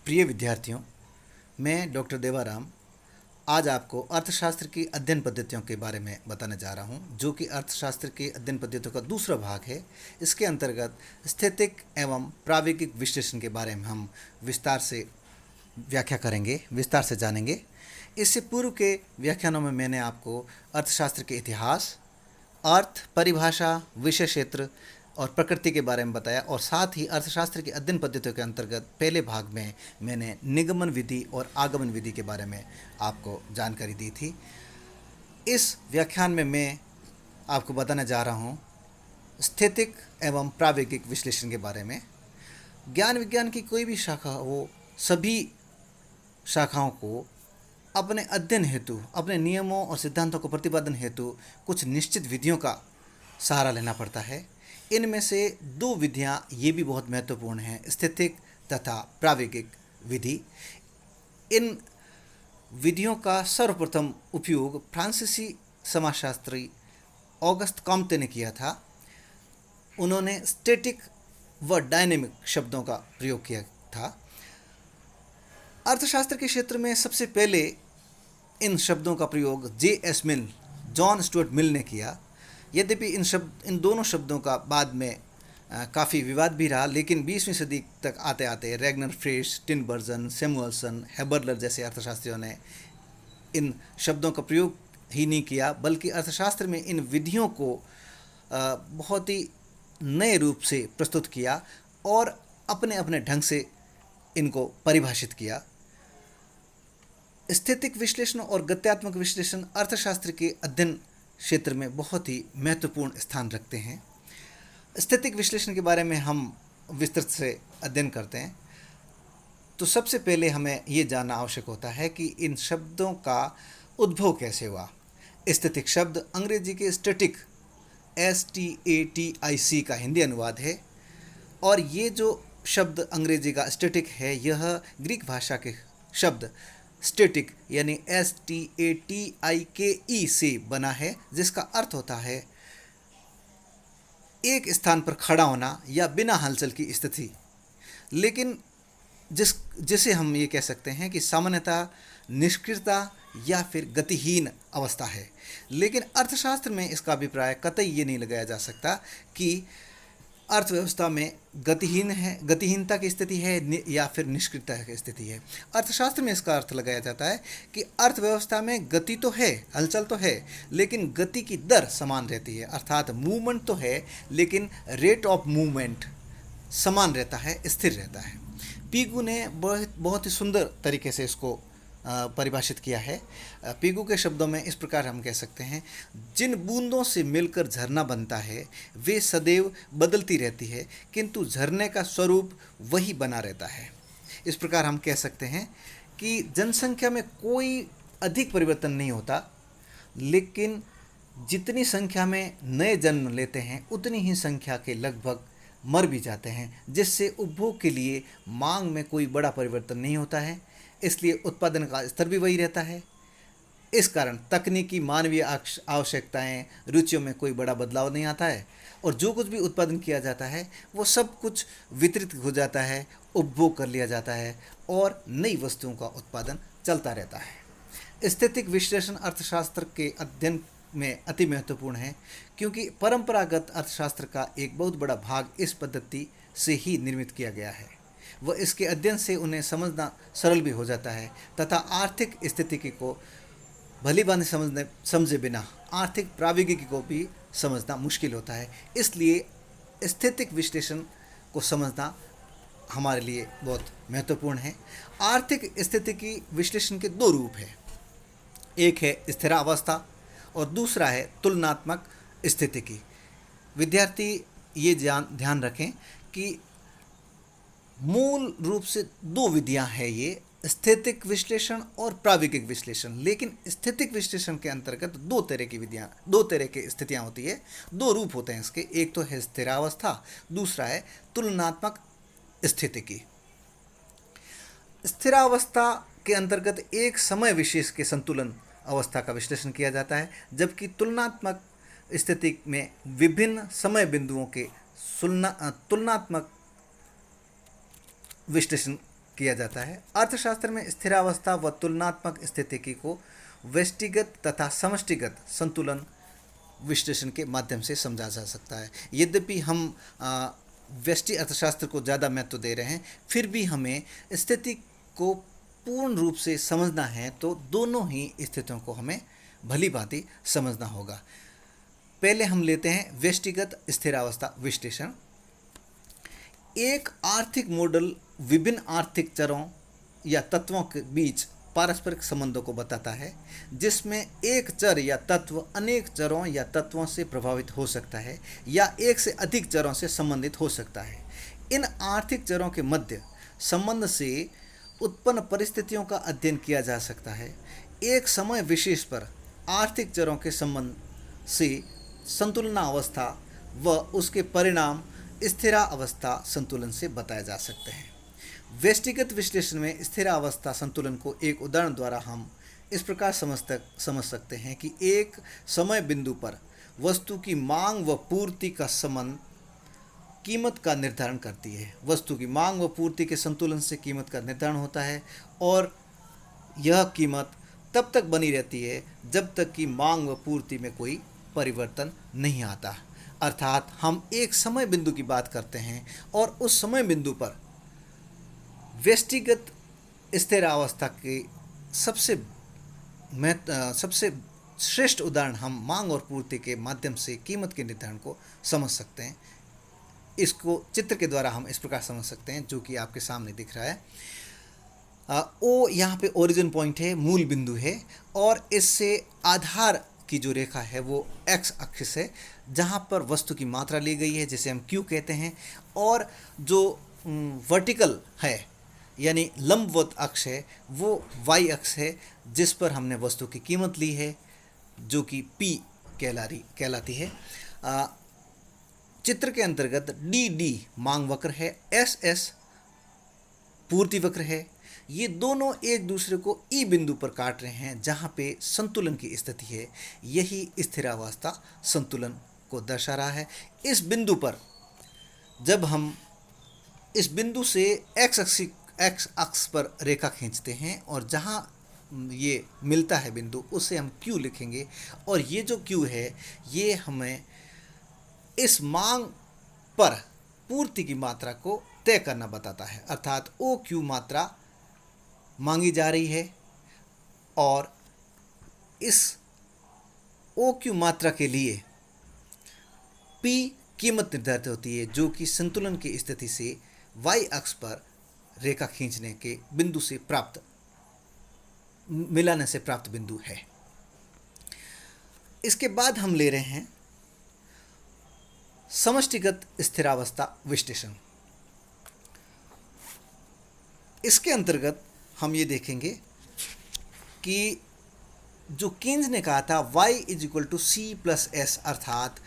प्रिय विद्यार्थियों, मैं डॉक्टर देवाराम आज आपको अर्थशास्त्र की अध्ययन पद्धतियों के बारे में बताने जा रहा हूं, जो कि अर्थशास्त्र की अध्ययन पद्धतियों का दूसरा भाग है। इसके अंतर्गत स्थैतिक एवं प्रायोगिक विश्लेषण के बारे में हम विस्तार से व्याख्या करेंगे, विस्तार से जानेंगे। इससे पूर्व के व्याख्यानों में मैंने आपको अर्थशास्त्र के इतिहास, अर्थ, परिभाषा, विषय क्षेत्र और प्रकृति के बारे में बताया, और साथ ही अर्थशास्त्र की अध्ययन पद्धतियों के अंतर्गत पहले भाग में मैंने निगमन विधि और आगमन विधि के बारे में आपको जानकारी दी थी। इस व्याख्यान में मैं आपको बताने जा रहा हूँ स्थैतिक एवं प्रायोगिक विश्लेषण के बारे में। ज्ञान विज्ञान की कोई भी शाखा हो, सभी शाखाओं को अपने अध्ययन हेतु, अपने नियमों और सिद्धांतों को प्रतिपादन हेतु कुछ निश्चित विधियों का सहारा लेना पड़ता है। इनमें से दो विधियां ये भी बहुत महत्वपूर्ण हैं, स्थैतिक तथा प्रायोगिक विधि। इन विधियों का सर्वप्रथम उपयोग फ्रांसीसी समाजशास्त्री ऑगस्ट कॉम्टे ने किया था। उन्होंने स्टैटिक व डायनेमिक शब्दों का प्रयोग किया था। अर्थशास्त्र के क्षेत्र में सबसे पहले इन शब्दों का प्रयोग J.S. मिल, जॉन स्टुअर्ट मिल ने किया। यद्यपि इन दोनों शब्दों का बाद में काफ़ी विवाद भी रहा, लेकिन 20वीं सदी तक आते आते रैगनर फ्रेश, टिनबर्जन, सैमुअलसन, हैबरलर जैसे अर्थशास्त्रियों ने इन शब्दों का प्रयोग ही नहीं किया, बल्कि अर्थशास्त्र में इन विधियों को बहुत ही नए रूप से प्रस्तुत किया और अपने अपने ढंग से इनको परिभाषित किया। स्थैतिक विश्लेषण और गत्यात्मक विश्लेषण अर्थशास्त्र के अध्ययन क्षेत्र में बहुत ही महत्वपूर्ण स्थान रखते हैं। स्थैतिक विश्लेषण के बारे में हम विस्तृत से अध्ययन करते हैं तो सबसे पहले हमें ये जानना आवश्यक होता है कि इन शब्दों का उद्भव कैसे हुआ। स्थैतिक शब्द अंग्रेजी के स्टैटिक STATIC का हिंदी अनुवाद है, और ये जो शब्द अंग्रेजी का स्टैटिक है यह ग्रीक भाषा के शब्द स्टैटिक यानी STATIKE से बना है, जिसका अर्थ होता है एक स्थान पर खड़ा होना या बिना हलचल की स्थिति। लेकिन जिसे हम ये कह सकते हैं कि सामान्यतः निष्क्रियता या फिर गतिहीन अवस्था है। लेकिन अर्थशास्त्र में इसका अभिप्राय कतई ये नहीं लगाया जा सकता कि अर्थव्यवस्था में गतिहीनता की स्थिति है या फिर निष्क्रियता की स्थिति है। अर्थशास्त्र में इसका अर्थ लगाया जाता है कि अर्थव्यवस्था में गति तो है, हलचल तो है, लेकिन गति की दर समान रहती है। अर्थात मूवमेंट तो है, लेकिन रेट ऑफ मूवमेंट समान रहता है, स्थिर रहता है। पीगू ने बहुत ही सुंदर तरीके से इसको परिभाषित किया है। पीगू के शब्दों में इस प्रकार हम कह सकते हैं, जिन बूंदों से मिलकर झरना बनता है वे सदैव बदलती रहती है, किंतु झरने का स्वरूप वही बना रहता है। इस प्रकार हम कह सकते हैं कि जनसंख्या में कोई अधिक परिवर्तन नहीं होता, लेकिन जितनी संख्या में नए जन्म लेते हैं उतनी ही संख्या के लगभग मर भी जाते हैं, जिससे उपभोग के लिए मांग में कोई बड़ा परिवर्तन नहीं होता है। इसलिए उत्पादन का स्तर भी वही रहता है। इस कारण तकनीकी, मानवीय आवश्यकताएं, रुचियों में कोई बड़ा बदलाव नहीं आता है, और जो कुछ भी उत्पादन किया जाता है वो सब कुछ वितरित हो जाता है, उपभोग कर लिया जाता है, और नई वस्तुओं का उत्पादन चलता रहता है। स्थैतिक विश्लेषण अर्थशास्त्र के अध्ययन में अति महत्वपूर्ण है, क्योंकि परंपरागत अर्थशास्त्र का एक बहुत बड़ा भाग इस पद्धति से ही निर्मित किया गया है। वह इसके अध्ययन से उन्हें समझना सरल भी हो जाता है, तथा आर्थिक स्थिति को भली भांति समझे बिना आर्थिक प्रायोगिकी को भी समझना मुश्किल होता है। इसलिए स्थैतिक विश्लेषण को समझना हमारे लिए बहुत महत्वपूर्ण है। आर्थिक स्थिति की विश्लेषण के दो रूप हैं, एक है स्थिरावस्था और दूसरा है तुलनात्मक स्थितिकी। विद्यार्थी ये ध्यान रखें कि मूल रूप से दो विधियां हैं ये, स्थैतिक विश्लेषण और प्रायोगिक विश्लेषण। लेकिन स्थैतिक विश्लेषण के अंतर्गत दो तरह की स्थितियां होती है, दो रूप होते हैं इसके। एक तो है स्थिरावस्था, दूसरा है तुलनात्मक स्थितिकी। स्थिरावस्था के अंतर्गत एक समय विशेष के संतुलन अवस्था का विश्लेषण किया जाता है, जबकि तुलनात्मक स्थिति में विभिन्न समय बिंदुओं के तुलनात्मक विश्लेषण किया जाता है। अर्थशास्त्र में स्थिरावस्था व तुलनात्मक स्थिति को व्यष्टिगत तथा समष्टिगत संतुलन विश्लेषण के माध्यम से समझा जा सकता है। यद्यपि हम व्यष्टि अर्थशास्त्र को ज़्यादा महत्व दे रहे हैं, फिर भी हमें स्थिति को पूर्ण रूप से समझना है तो दोनों ही स्थितियों को हमें भली भांति समझना होगा। पहले हम लेते हैं व्यष्टिगत स्थिरावस्था विश्लेषण। एक आर्थिक मॉडल विभिन्न आर्थिक चरों या तत्वों के बीच पारस्परिक संबंधों को बताता है, जिसमें एक चर या तत्व अनेक चरों या तत्वों से प्रभावित हो सकता है या एक से अधिक चरों से संबंधित हो सकता है। इन आर्थिक चरों के मध्य संबंध से उत्पन्न परिस्थितियों का अध्ययन किया जा सकता है। एक समय विशेष पर आर्थिक चरों के संबंध से संतुलनावस्था व उसके परिणाम स्थिरावस्था संतुलन से बताए जा सकते हैं। व्यष्टिगत विश्लेषण में स्थिरावस्था संतुलन को एक उदाहरण द्वारा हम इस प्रकार समझ सकते हैं कि एक समय बिंदु पर वस्तु की मांग व पूर्ति का संबंध कीमत का निर्धारण करती है। वस्तु की मांग व पूर्ति के संतुलन से कीमत का निर्धारण होता है और यह कीमत तब तक बनी रहती है जब तक कि मांग व पूर्ति में कोई परिवर्तन नहीं आता। अर्थात हम एक समय बिंदु की बात करते हैं और उस समय बिंदु पर व्यष्टिगत स्थिरावस्था के सबसे श्रेष्ठ उदाहरण हम मांग और पूर्ति के माध्यम से कीमत के निर्धारण को समझ सकते हैं। इसको चित्र के द्वारा हम इस प्रकार समझ सकते हैं, जो कि आपके सामने दिख रहा है। ओ यहाँ पे ओरिजिन पॉइंट है, मूल बिंदु है, और इससे आधार की जो रेखा है वो एक्स अक्ष है, जहाँ पर वस्तु की मात्रा ली गई है, जिसे हम क्यू कहते हैं, और जो वर्टिकल है यानी लंबवत अक्ष है वो वाई अक्ष है, जिस पर हमने वस्तु की कीमत ली है, जो कि पी कहलाती है। चित्र के अंतर्गत डी डी मांग वक्र है, एस एस पूर्ति वक्र है। ये दोनों एक दूसरे को ई बिंदु पर काट रहे हैं, जहाँ पे संतुलन की स्थिति है। यही स्थिरावस्था संतुलन को दर्शा रहा है। इस बिंदु पर जब हम इस बिंदु से एक्स अक्ष पर रेखा खींचते हैं और जहाँ ये मिलता है बिंदु, उसे हम क्यू लिखेंगे, और ये जो क्यू है ये हमें इस मांग पर पूर्ति की मात्रा को तय करना बताता है। अर्थात ओ क्यू मात्रा मांगी जा रही है और इस ओ क्यू मात्रा के लिए पी कीमत निर्धारित होती है, जो कि संतुलन की स्थिति से वाई अक्ष पर रेखा खींचने के बिंदु से प्राप्त मिलाने से प्राप्त बिंदु है। इसके बाद हम ले रहे हैं समष्टिगत स्थिरावस्था विश्लेषण। इसके अंतर्गत हम ये देखेंगे कि जो कीन्स ने कहा था y = C+S, अर्थात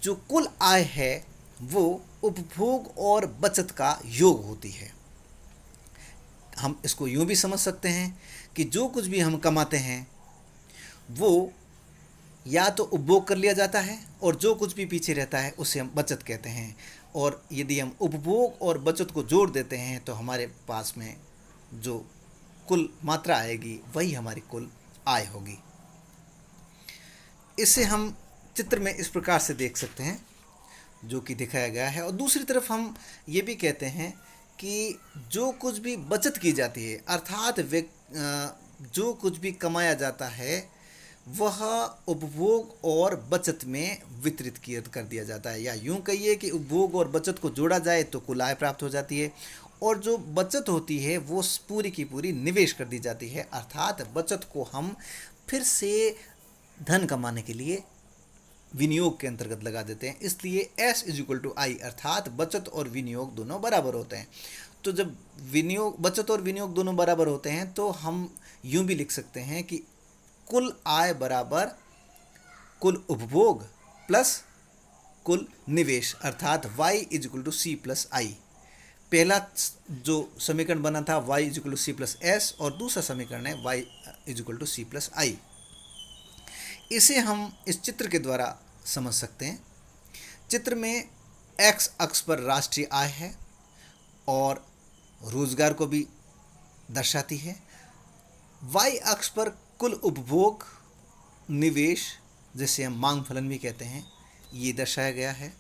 जो कुल आय है वो उपभोग और बचत का योग होती है। हम इसको यूँ भी समझ सकते हैं कि जो कुछ भी हम कमाते हैं वो या तो उपभोग कर लिया जाता है और जो कुछ भी पीछे रहता है उसे हम बचत कहते हैं। और यदि हम उपभोग और बचत को जोड़ देते हैं तो हमारे पास में जो कुल मात्रा आएगी वही हमारी कुल आय होगी। इसे हम चित्र में इस प्रकार से देख सकते हैं, जो कि दिखाया गया है। और दूसरी तरफ हम ये भी कहते हैं कि जो कुछ भी बचत की जाती है, अर्थात जो कुछ भी कमाया जाता है वह उपभोग और बचत में वितरित कर दिया जाता है। या यूँ कहिए कि उपभोग और बचत को जोड़ा जाए तो कुल आय प्राप्त हो जाती है, और जो बचत होती है वो पूरी की पूरी निवेश कर दी जाती है। अर्थात बचत को हम फिर से धन कमाने के लिए विनियोग के अंतर्गत लगा देते हैं। इसलिए S = I, अर्थात बचत और विनियोग दोनों बराबर होते हैं। तो जब बचत और विनियोग दोनों बराबर होते हैं तो हम यूँ भी लिख सकते हैं कि कुल आय बराबर कुल उपभोग प्लस कुल निवेश, अर्थात Y = C+I। पहला जो समीकरण बना था y = C+S और दूसरा समीकरण है y = C+I। इसे हम इस चित्र के द्वारा समझ सकते हैं। चित्र में x अक्ष पर राष्ट्रीय आय है और रोजगार को भी दर्शाती है। वाई अक्ष पर कुल उपभोग, निवेश, जिसे हम मांग फलन भी कहते हैं, ये दर्शाया गया है।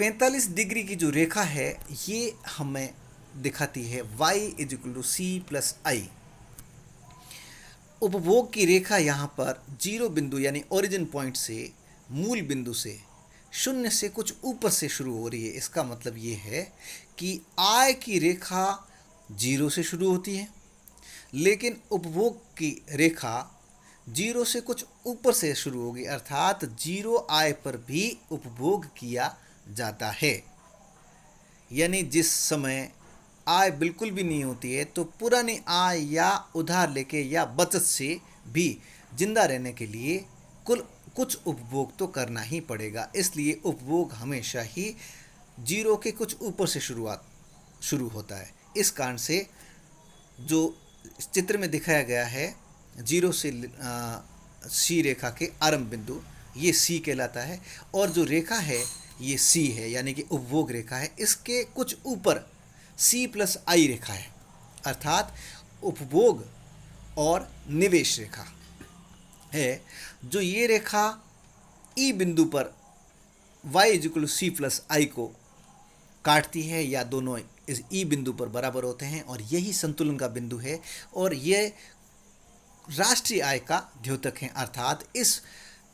45 डिग्री की जो रेखा है ये हमें दिखाती है y = c+i। उपभोग की रेखा यहाँ पर जीरो बिंदु यानी ओरिजिन पॉइंट से, मूल बिंदु से, शून्य से कुछ ऊपर से शुरू हो रही है। इसका मतलब ये है कि आय की रेखा जीरो से शुरू होती है, लेकिन उपभोग की रेखा जीरो से कुछ ऊपर से शुरू होगी, अर्थात जीरो आय पर भी उपभोग किया जाता है। यानी जिस समय आय बिल्कुल भी नहीं होती है तो पुरानी आय या उधार लेके या बचत से भी जिंदा रहने के लिए कुछ उपभोग तो करना ही पड़ेगा। इसलिए उपभोग हमेशा ही जीरो के कुछ ऊपर से शुरू होता है। इस कारण से जो चित्र में दिखाया गया है, जीरो से सी रेखा के आरंभ बिंदु, ये सी कहलाता है, और जो रेखा है ये सी है, यानी कि उपभोग रेखा है। इसके कुछ ऊपर C+I रेखा है, अर्थात उपभोग और निवेश रेखा है। जो ये रेखा ई बिंदु पर y = C+I को काटती है, या दोनों इस ई बिंदु पर बराबर होते हैं, और यही संतुलन का बिंदु है, और ये राष्ट्रीय आय का द्योतक है। अर्थात इस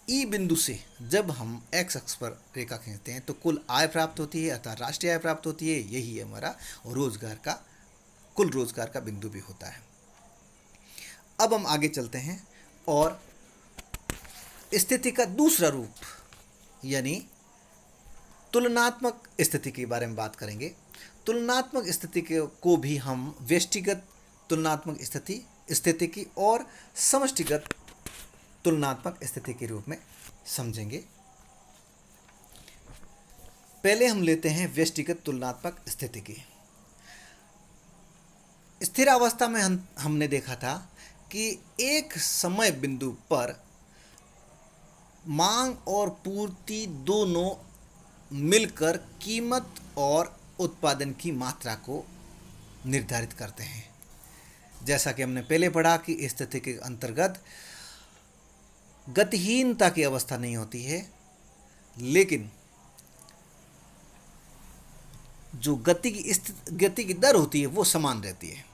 ई बिंदु से जब हम एक्स अक्ष पर रेखा खींचते हैं तो कुल आय प्राप्त होती है, अर्थात राष्ट्रीय आय प्राप्त होती है। यही हमारा कुल रोजगार का बिंदु भी होता है। अब हम आगे चलते हैं और स्थिति का दूसरा रूप यानी तुलनात्मक स्थिति के बारे में बात करेंगे। तुलनात्मक स्थिति को भी हम व्यष्टिगत तुलनात्मक स्थिति की और समष्टिगत तुलनात्मक स्थिति के रूप में समझेंगे। पहले हम लेते हैं व्यष्टिगत तुलनात्मक स्थिति की। स्थिर अवस्था में हमने देखा था कि एक समय बिंदु पर मांग और पूर्ति दोनों मिलकर कीमत और उत्पादन की मात्रा को निर्धारित करते हैं। जैसा कि हमने पहले पढ़ा कि स्थिति के अंतर्गत गतिहीनता की अवस्था नहीं होती है, लेकिन जो गति की दर होती है वो समान रहती है।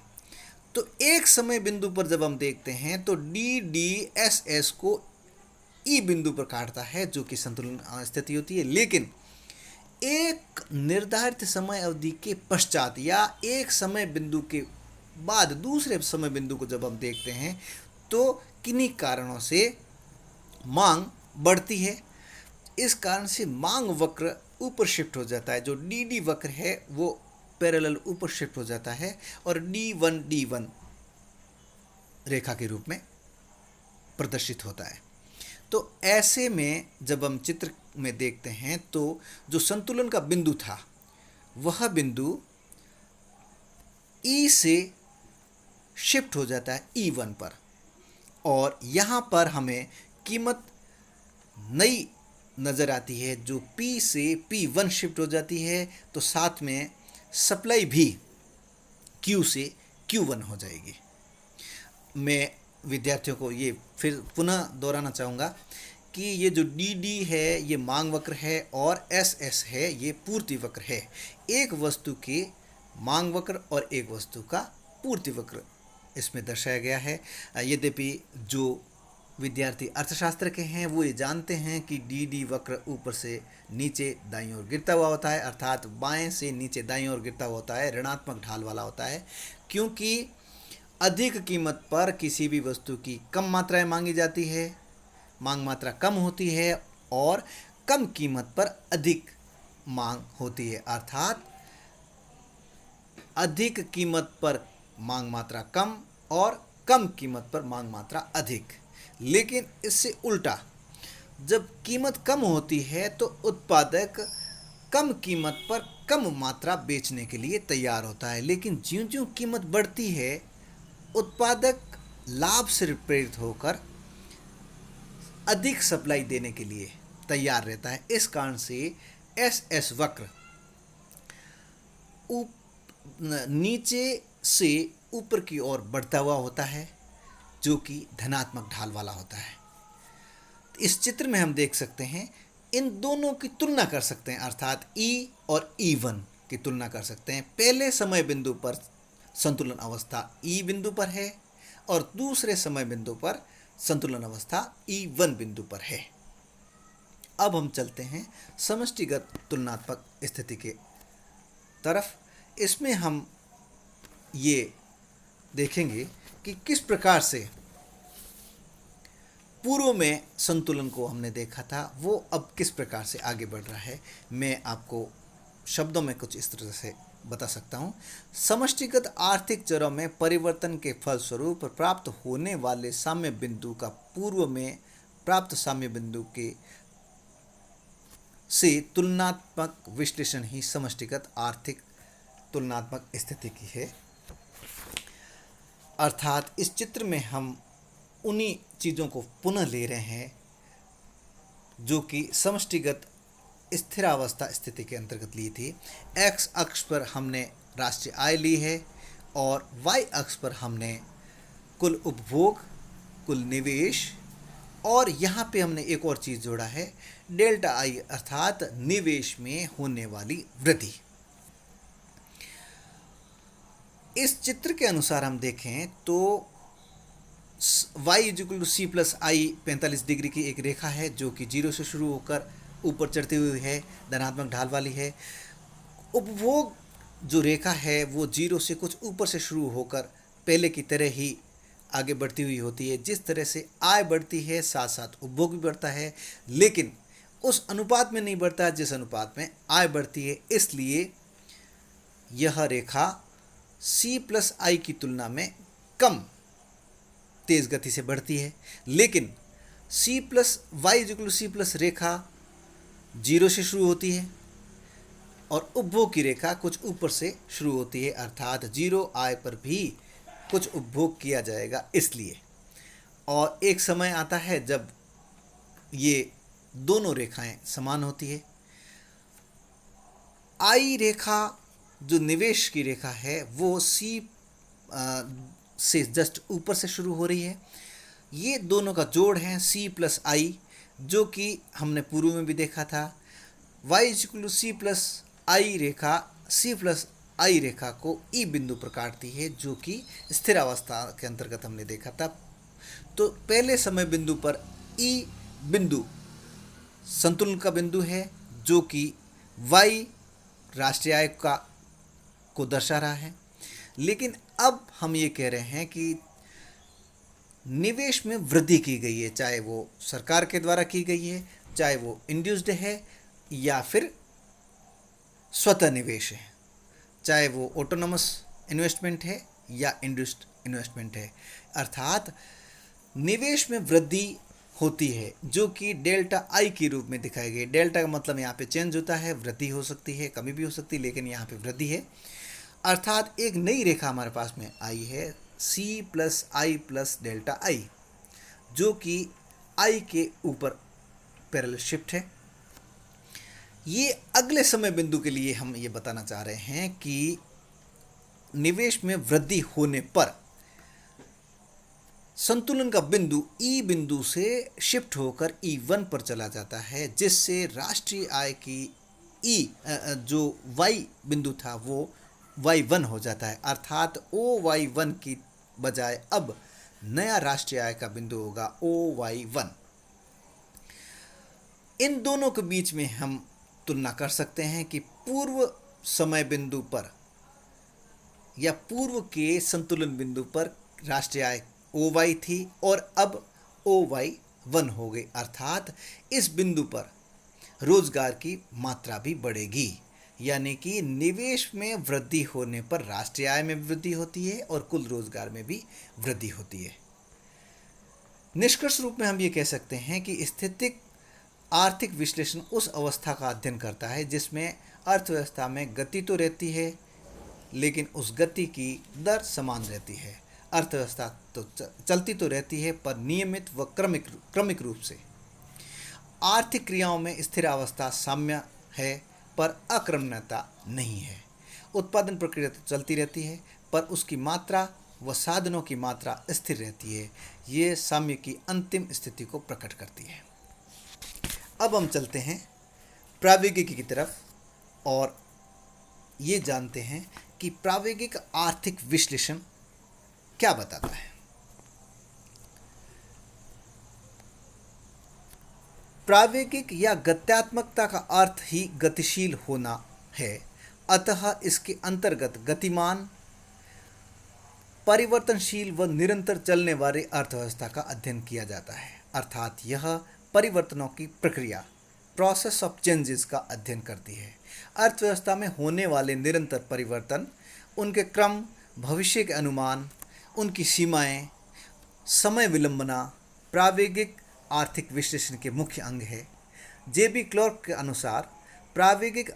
तो एक समय बिंदु पर जब हम देखते हैं तो DDSS को ई बिंदु पर काटता है, जो कि संतुलन स्थिति होती है। लेकिन एक निर्धारित समय अवधि के पश्चात या एक समय बिंदु के बाद दूसरे समय बिंदु को जब हम देखते हैं तो किन्हीं कारणों से मांग बढ़ती है। इस कारण से मांग वक्र ऊपर शिफ्ट हो जाता है। जो DD वक्र है वो पैरेलल ऊपर शिफ्ट हो जाता है और D1 रेखा के रूप में प्रदर्शित होता है। तो ऐसे में जब हम चित्र में देखते हैं तो जो संतुलन का बिंदु था वह बिंदु E से शिफ्ट हो जाता है E1 पर, और यहाँ पर हमें कीमत नई नज़र आती है जो P से P1 शिफ्ट हो जाती है। तो साथ में सप्लाई भी Q से Q1 हो जाएगी। मैं विद्यार्थियों को ये फिर पुनः दोहराना चाहूँगा कि ये जो DD है ये मांग वक्र है और SS है ये पूर्ति वक्र है। एक वस्तु के मांग वक्र और एक वस्तु का पूर्ति वक्र इसमें दर्शाया गया है। यद्यपि जो विद्यार्थी अर्थशास्त्र के हैं वो ये जानते हैं कि DD वक्र ऊपर से नीचे दाईं ओर गिरता हुआ होता है, अर्थात बाएं से नीचे दाईं ओर गिरता हुआ होता है, ऋणात्मक ढाल वाला होता है। क्योंकि अधिक कीमत पर किसी भी वस्तु की कम मात्राएं मांगी जाती है, मांग मात्रा कम होती है, और कम कीमत पर अधिक मांग होती है, अर्थात अधिक कीमत पर मांग मात्रा कम और कम कीमत पर मांग मात्रा अधिक। लेकिन इससे उल्टा, जब कीमत कम होती है तो उत्पादक कम कीमत पर कम मात्रा बेचने के लिए तैयार होता है, लेकिन ज्यों-ज्यों कीमत बढ़ती है उत्पादक लाभ से प्रेरित होकर अधिक सप्लाई देने के लिए तैयार रहता है। इस कारण से SS वक्र नीचे से ऊपर की ओर बढ़ता हुआ होता है, जो कि धनात्मक ढाल वाला होता है। इस चित्र में हम देख सकते हैं, इन दोनों की तुलना कर सकते हैं, अर्थात ई और ई1 की तुलना कर सकते हैं। पहले समय बिंदु पर संतुलन अवस्था ई बिंदु पर है और दूसरे समय बिंदु पर संतुलन अवस्था ई1 बिंदु पर है। अब हम चलते हैं समष्टिगत तुलनात्मक स्थिति के तरफ। इसमें हम ये देखेंगे कि किस प्रकार से पूर्व में संतुलन को हमने देखा था, वो अब किस प्रकार से आगे बढ़ रहा है। मैं आपको शब्दों में कुछ इस तरह से बता सकता हूँ। समष्टिगत आर्थिक चरों में परिवर्तन के फलस्वरूप प्राप्त होने वाले साम्य बिंदु का पूर्व में प्राप्त साम्य बिंदु के से तुलनात्मक विश्लेषण ही समष्टिगत आर्थिक तुलनात्मक स्थिति की है। अर्थात इस चित्र में हम उन्हीं चीज़ों को पुनः ले रहे हैं जो कि समष्टिगत स्थिरावस्था स्थिति के अंतर्गत ली थी। एक्स अक्ष पर हमने राष्ट्रीय आय ली है और वाई अक्ष पर हमने कुल उपभोग, कुल निवेश, और यहाँ पे हमने एक और चीज़ जोड़ा है, डेल्टा आई, अर्थात निवेश में होने वाली वृद्धि। इस चित्र के अनुसार हम देखें तो y equal to C plus i 45 degree की एक रेखा है जो कि 0 से शुरू होकर ऊपर चढ़ती हुई है, धनात्मक ढाल वाली है। उपभोग जो रेखा है वो 0 से कुछ ऊपर से शुरू होकर पहले की तरह ही आगे बढ़ती हुई होती है। जिस तरह से आय बढ़ती है साथ साथ उपभोग भी बढ़ता है, लेकिन उस अनुपात में नहीं बढ़ता जिस अनुपात में आय बढ़ती है। इसलिए यह रेखा सी प्लस आई की तुलना में कम तेज़ गति से बढ़ती है, लेकिन C plus Y equal C plus रेखा 0 से शुरू होती है और उपभोग की रेखा कुछ ऊपर से शुरू होती है, अर्थात 0 आय पर भी कुछ उपभोग किया जाएगा इसलिए। और एक समय आता है जब ये दोनों रेखाएं समान होती है। आई रेखा जो निवेश की रेखा है वो सी से जस्ट ऊपर से शुरू हो रही है। ये दोनों का जोड़ है सी प्लस आई, जो कि हमने पूर्व में भी देखा था। Y equal to C plus I रेखा सी प्लस आई रेखा को ई बिंदु पर काटती है, जो कि स्थिर अवस्था के अंतर्गत हमने देखा था। तो पहले समय बिंदु पर ई बिंदु संतुलन का बिंदु है, जो कि वाई राष्ट्रीय आय को दर्शा रहा है। लेकिन अब हम ये कह रहे हैं कि निवेश में वृद्धि की गई है, चाहे वो सरकार के द्वारा की गई है, चाहे वो इंड्यूस्ड है या फिर स्वतः निवेश है, चाहे वो ऑटोनोमस इन्वेस्टमेंट है या इंड्यूस्ड इन्वेस्टमेंट है। अर्थात निवेश में वृद्धि होती है जो कि डेल्टा आई के रूप में दिखाई गई। डेल्टा का मतलब यहाँ पे चेंज होता है, वृद्धि हो सकती है, कमी भी हो सकती है, लेकिन यहाँ पे वृद्धि है। अर्थात एक नई रेखा हमारे पास में आई है c plus i plus delta i, जो कि आई के ऊपर पैरेलल शिफ्ट है। ये अगले समय बिंदु के लिए हम ये बताना चाह रहे हैं कि निवेश में वृद्धि होने पर संतुलन का बिंदु ई बिंदु से शिफ्ट होकर ई1 पर चला जाता है, जिससे राष्ट्रीय आय की ई जो वाई बिंदु था वो y1 हो जाता है। अर्थात OY1 की बजाय अब नया राष्ट्रीय आय का बिंदु होगा OY1। इन दोनों के बीच में हम तुलना कर सकते हैं कि पूर्व समय बिंदु पर या पूर्व के संतुलन बिंदु पर राष्ट्रीय आय OY थी और अब OY1 हो गई। अर्थात इस बिंदु पर रोजगार की मात्रा भी बढ़ेगी, यानी कि निवेश में वृद्धि होने पर राष्ट्रीय आय में वृद्धि होती है और कुल रोजगार में भी वृद्धि होती है। निष्कर्ष रूप में हम ये कह सकते हैं कि स्थितिक आर्थिक विश्लेषण उस अवस्था का अध्ययन करता है जिसमें अर्थव्यवस्था में गति तो रहती है, लेकिन उस गति की दर समान रहती है। अर्थव्यवस्था तो चलती तो रहती है पर नियमित व क्रमिक रूप से। आर्थिक क्रियाओं में स्थिर अवस्था साम्य है पर अक्रमणता नहीं है। उत्पादन प्रक्रिया तो चलती रहती है, पर उसकी मात्रा व साधनों की मात्रा स्थिर रहती है। ये साम्य की अंतिम स्थिति को प्रकट करती है। अब हम चलते हैं प्रावैगिकी की तरफ और ये जानते हैं कि प्रावैगिक आर्थिक विश्लेषण क्या बताता है। प्रावैगिक या गत्यात्मकता का अर्थ ही गतिशील होना है, अतः इसके अंतर्गत गतिमान, परिवर्तनशील व निरंतर चलने वाली अर्थव्यवस्था का अध्ययन किया जाता है। अर्थात यह परिवर्तनों की प्रक्रिया, प्रोसेस ऑफ चेंजेस का अध्ययन करती है। अर्थव्यवस्था में होने वाले निरंतर परिवर्तन, उनके क्रम, भविष्य के अनुमान, उनकी सीमाएं, समय विलंबना प्रावैगिक आर्थिक विश्लेषण के मुख्य अंग है। जेबी क्लार्क के अनुसार प्रावैगिक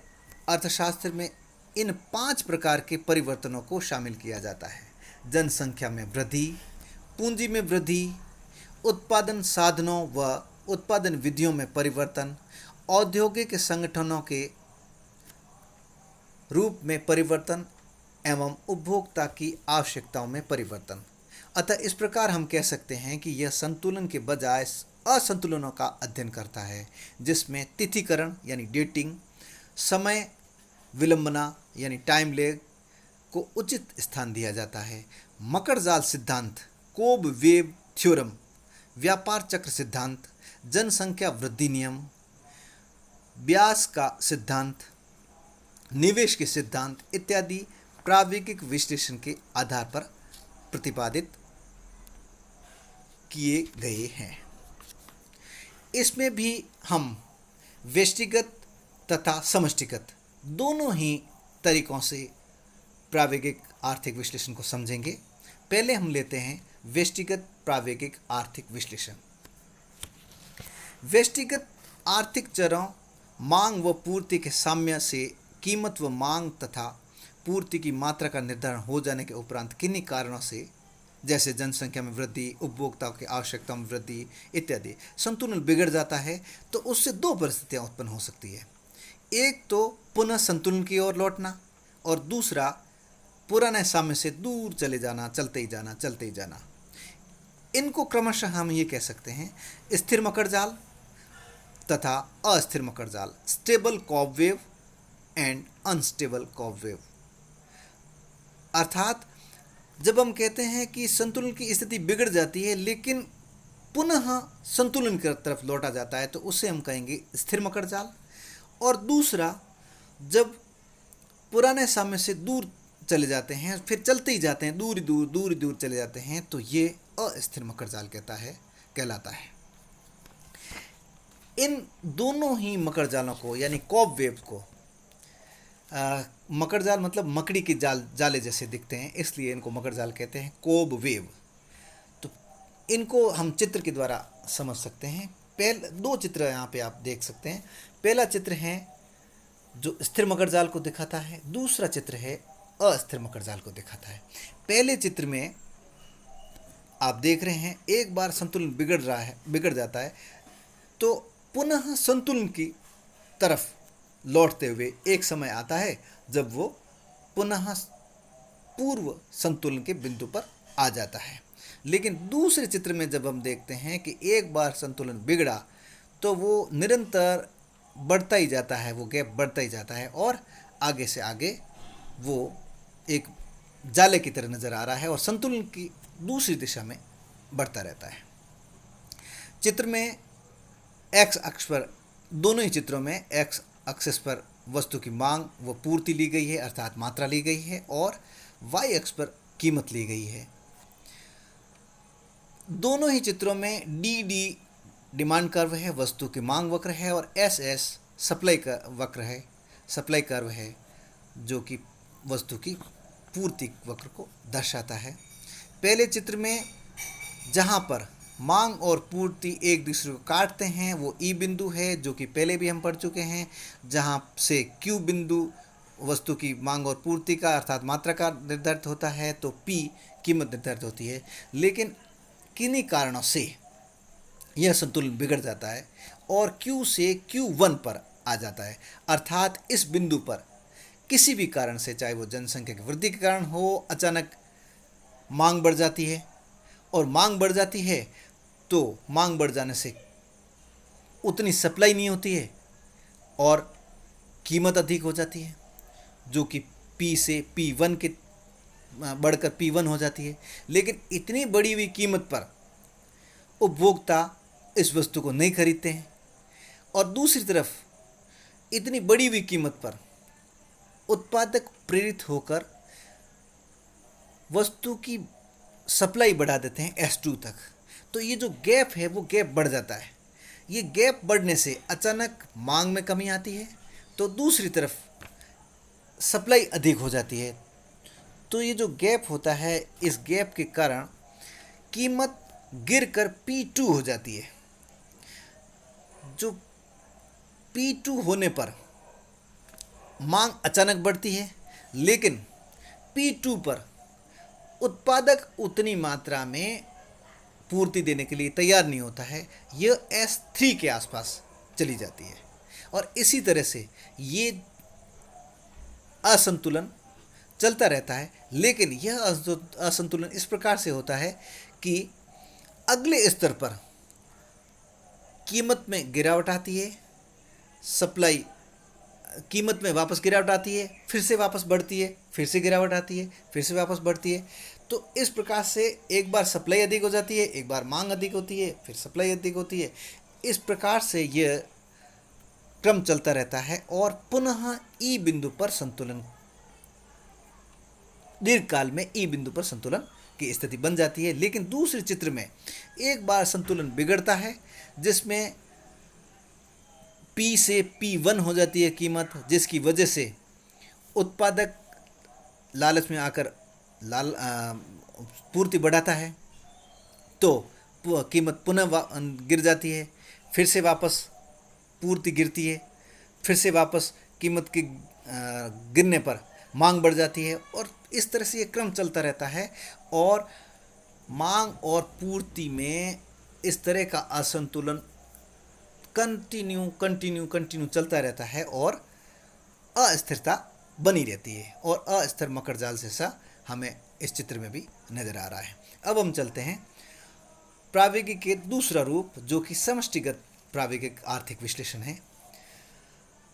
अर्थशास्त्र में इन 5 प्रकार के परिवर्तनों को शामिल किया जाता है: जनसंख्या में वृद्धि, पूंजी में वृद्धि, उत्पादन साधनों व उत्पादन विधियों में परिवर्तन, औद्योगिक संगठनों के रूप में परिवर्तन एवं उपभोक्ता की आवश्यकताओं में परिवर्तन। अतः इस प्रकार हम कह सकते हैं कि यह संतुलन के बजाय असंतुलनों का अध्ययन करता है, जिसमें तिथिकरण यानी डेटिंग, समय विलंबना यानी टाइम लेग को उचित स्थान दिया जाता है। मकर जाल सिद्धांत, कोब वेव थ्योरम, व्यापार चक्र सिद्धांत, जनसंख्या वृद्धि नियम, ब्यास का सिद्धांत, निवेश के सिद्धांत इत्यादि प्रावैगिक विश्लेषण के आधार पर प्रतिपादित किए गए हैं। इसमें भी हम व्यष्टिगत तथा समष्टिगत दोनों ही तरीकों से प्रावैगिक आर्थिक विश्लेषण को समझेंगे। पहले हम लेते हैं व्यष्टिगत प्रावैगिक आर्थिक विश्लेषण। व्यष्टिगत आर्थिक चरों मांग व पूर्ति के साम्य से कीमत व मांग तथा पूर्ति की मात्रा का निर्धारण हो जाने के उपरांत किन्हीं कारणों से, जैसे जनसंख्या में वृद्धि, उपभोक्ताओं की आवश्यकताओं में वृद्धि इत्यादि, संतुलन बिगड़ जाता है, तो उससे 2 परिस्थितियां उत्पन्न हो सकती है। एक तो पुनः संतुलन की ओर लौटना, और दूसरा पुराने साम्य से दूर चले जाना, चलते ही जाना। इनको क्रमशः हम ये कह सकते हैं स्थिर मकर जाल तथा अस्थिर मकर जाल, stable cobweb and unstable cobweb. अर्थात जब हम कहते हैं कि संतुलन की स्थिति बिगड़ जाती है लेकिन पुनः संतुलन की तरफ लौटा जाता है, तो उसे हम कहेंगे स्थिर मकर जाल। और दूसरा, जब पुराने साम्य से दूर चले जाते हैं, फिर चलते ही जाते हैं, दूर दूर चले जाते हैं, तो ये अस्थिर मकर जाल कहलाता है। इन दोनों ही मकर जालों को यानी कॉब वेव को, मकर जाल मतलब मकड़ी के जाले जैसे दिखते हैं, इसलिए इनको मकर जाल कहते हैं, कोब वेव। तो इनको हम चित्र के द्वारा समझ सकते हैं। पहले 2 चित्र यहाँ पे आप देख सकते हैं। पहला चित्र है जो स्थिर मकर जाल को दिखाता है, दूसरा चित्र है अस्थिर मकर जाल को दिखाता है। पहले चित्र में आप देख रहे हैं एक बार संतुलन बिगड़ जाता है, तो पुनः संतुलन की तरफ लौटते हुए एक समय आता है जब वो पुनः पूर्व संतुलन के बिंदु पर आ जाता है। लेकिन दूसरे चित्र में जब हम देखते हैं कि एक बार संतुलन बिगड़ा तो वो निरंतर बढ़ता ही जाता है, वो गैप बढ़ता ही जाता है और आगे से आगे वो एक जाले की तरह नज़र आ रहा है और संतुलन की दूसरी दिशा में बढ़ता रहता है। चित्र में एक्स अक्ष पर, दोनों ही चित्रों में एक्स एक्सिस पर वस्तु की मांग व पूर्ति ली गई है, अर्थात मात्रा ली गई है, और वाई अक्ष पर कीमत ली गई है। दोनों ही चित्रों में डी डी डिमांड कर्व है, वस्तु की मांग वक्र है, और एस एस सप्लाई वक्र है, सप्लाई कर्व है, जो कि वस्तु की पूर्ति वक्र को दर्शाता है। पहले चित्र में जहाँ पर मांग और पूर्ति एक दूसरे को काटते हैं वो ई बिंदु है, जो कि पहले भी हम पढ़ चुके हैं, जहाँ से क्यू बिंदु वस्तु की मांग और पूर्ति का अर्थात मात्रा का निर्धारित होता है, तो पी कीमत निर्धारित होती है। लेकिन किन्हीं कारणों से यह संतुलन बिगड़ जाता है और Q से Q1 पर आ जाता है, अर्थात इस बिंदु पर किसी भी कारण से, चाहे वो जनसंख्या की वृद्धि के कारण हो, अचानक मांग बढ़ जाती है, और मांग बढ़ जाती है तो मांग बढ़ जाने से उतनी सप्लाई नहीं होती है और कीमत अधिक हो जाती है, जो कि पी से P1 के बढ़कर P1 हो जाती है। लेकिन इतनी बढ़ी हुई कीमत पर उपभोक्ता इस वस्तु को नहीं खरीदते हैं, और दूसरी तरफ इतनी बढ़ी हुई कीमत पर उत्पादक प्रेरित होकर वस्तु की सप्लाई बढ़ा देते हैं S2 तक। तो ये जो गैप है वो गैप बढ़ जाता है। ये गैप बढ़ने से अचानक मांग में कमी आती है, तो दूसरी तरफ सप्लाई अधिक हो जाती है। तो ये जो गैप होता है, इस गैप के कारण कीमत गिरकर P2 हो जाती है। जो P2 होने पर मांग अचानक बढ़ती है, लेकिन P2 पर उत्पादक उतनी मात्रा में पूर्ति देने के लिए तैयार नहीं होता है, यह S3 के आसपास चली जाती है। और इसी तरह से ये असंतुलन चलता रहता है। लेकिन यह असंतुलन इस प्रकार से होता है कि अगले स्तर पर कीमत में गिरावट आती है, सप्लाई कीमत में वापस गिरावट आती है, फिर से वापस बढ़ती है, फिर से गिरावट आती है, फिर से वापस बढ़ती है। तो इस प्रकार से एक बार सप्लाई अधिक हो जाती है, एक बार मांग अधिक होती है, फिर सप्लाई अधिक होती है। इस प्रकार से यह क्रम चलता रहता है और पुनः ई बिंदु पर संतुलन, दीर्घकाल में ई बिंदु पर संतुलन की स्थिति बन जाती है। लेकिन दूसरे चित्र में एक बार संतुलन बिगड़ता है, जिसमें P से P1 हो जाती है कीमत, जिसकी वजह से उत्पादक लालच में आकर पूर्ति बढ़ाता है, तो कीमत पुनः गिर जाती है, फिर से वापस पूर्ति गिरती है, फिर से वापस कीमत के गिरने पर मांग बढ़ जाती है, और इस तरह से ये क्रम चलता रहता है। और मांग और पूर्ति में इस तरह का असंतुलन कंटिन्यू चलता रहता है और अस्थिरता बनी रहती है, और अस्थिर मकर जाल जैसा हमें इस चित्र में भी नज़र आ रहा है। अब हम चलते हैं प्राविगिक के दूसरा रूप, जो कि समष्टिगत प्राविगिक आर्थिक विश्लेषण है।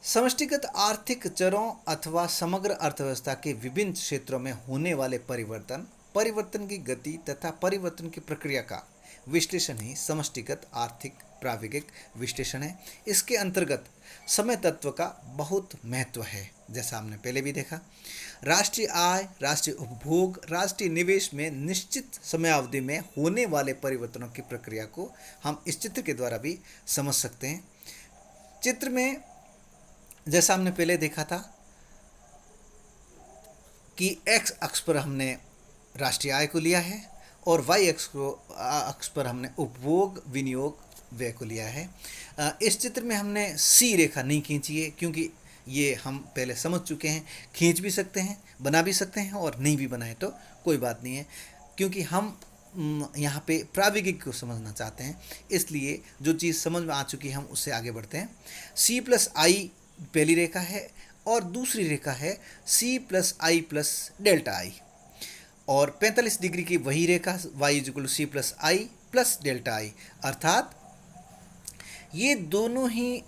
समष्टिगत आर्थिक चरों अथवा समग्र अर्थव्यवस्था के विभिन्न क्षेत्रों में होने वाले परिवर्तन की गति तथा परिवर्तन की प्रक्रिया का विश्लेषण ही समष्टिगत आर्थिक प्राविगिक विश्लेषण है। इसके अंतर्गत समय तत्व का बहुत महत्व है, जैसा हमने पहले भी देखा। राष्ट्रीय आय, राष्ट्रीय उपभोग, राष्ट्रीय निवेश में निश्चित समयावधि में होने वाले परिवर्तनों की प्रक्रिया को हम इस चित्र के द्वारा भी समझ सकते हैं। चित्र में जैसा हमने पहले देखा था कि x अक्ष पर हमने राष्ट्रीय आय को लिया है और y अक्ष पर हमने उपभोग, विनियोग, व्यय को लिया है। इस चित्र में हमने C रेखा नहीं खींची है, क्योंकि ये हम पहले समझ चुके हैं। खींच भी सकते हैं, बना भी सकते हैं, और नहीं भी बनाए तो कोई बात नहीं है, क्योंकि हम यहाँ पे प्राविगिक को समझना चाहते हैं। इसलिए जो चीज़ समझ में आ चुकी है हम उससे आगे बढ़ते हैं। C+I पहली रेखा है और दूसरी रेखा है C+I प्लस डेल्टा I, और 45 डिग्री की वही रेखा y=C+I प्लस डेल्टा I, अर्थात ये दोनों ही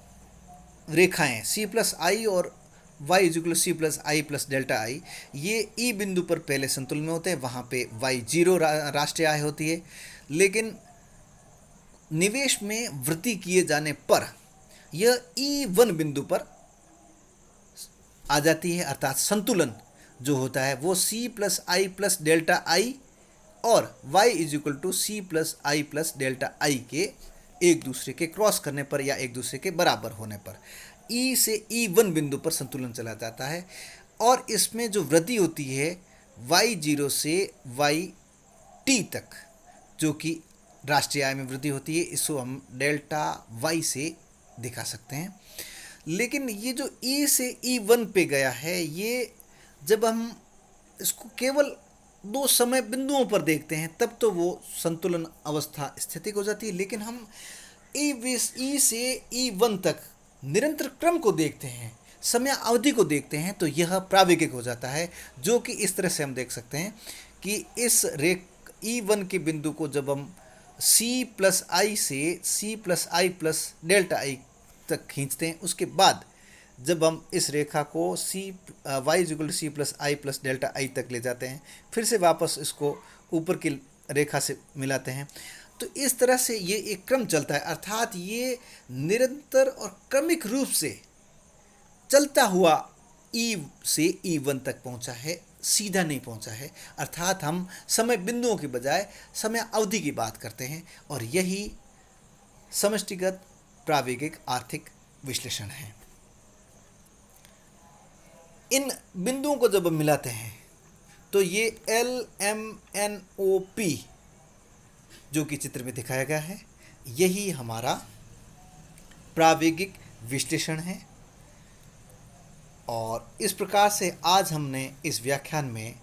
रेखाएं C+I और y=C+I प्लस डेल्टा I, ये ई बिंदु पर पहले संतुलन में होते हैं, वहाँ पे y0 राष्ट्रीय आय होती है। लेकिन निवेश में वृद्धि किए जाने पर यह E1 बिंदु पर आ जाती है, अर्थात संतुलन जो होता है वो C+I प्लस डेल्टा I और y=C+I प्लस डेल्टा I के एक दूसरे के क्रॉस करने पर या एक दूसरे के बराबर होने पर E से E1 बिंदु पर संतुलन चला जाता है। और इसमें जो वृद्धि होती है y0 से yt तक, जो कि राष्ट्रीय आय में वृद्धि होती है, इसको हम डेल्टा y से दिखा सकते हैं। लेकिन ये जो E से E1 पे गया है, ये जब हम इसको केवल दो समय बिंदुओं पर देखते हैं तब तो वो संतुलन अवस्था स्थितिक हो जाती है। लेकिन हम E से E1 तक निरंतर क्रम को देखते हैं समय अवधि को देखते हैं तो यह प्रावेगिक हो जाता है, जो कि इस तरह से हम देख सकते हैं कि इस रेख E1 के बिंदु को जब हम C+i से C+i+Δi तक खींचते हैं, उसके बाद जब हम इस रेखा को y=c+i+Δi तक ले जाते हैं, फिर से वापस इसको ऊपर की रेखा से मिलाते हैं, तो इस तरह से ये एक क्रम चलता है। अर्थात ये निरंतर और क्रमिक रूप से चलता हुआ E से E1 तक पहुंचा है, सीधा नहीं पहुंचा है। अर्थात हम समय बिंदुओं के बजाय समय अवधि की बात करते हैं, और यही समष्टिगत प्रावेगिक आर्थिक विश्लेषण है। इन बिंदुओं को जब हम मिलाते हैं तो ये LMNOP जो कि चित्र में दिखाया गया है, यही हमारा प्रावेगिक विश्लेषण है। और इस प्रकार से आज हमने इस व्याख्यान में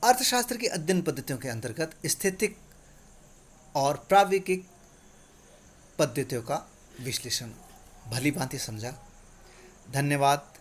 अर्थशास्त्र की अध्ययन पद्धतियों के अंतर्गत स्थैतिक और प्रावेगिक पद्धतियों का विश्लेषण भली भांति समझा। धन्यवाद।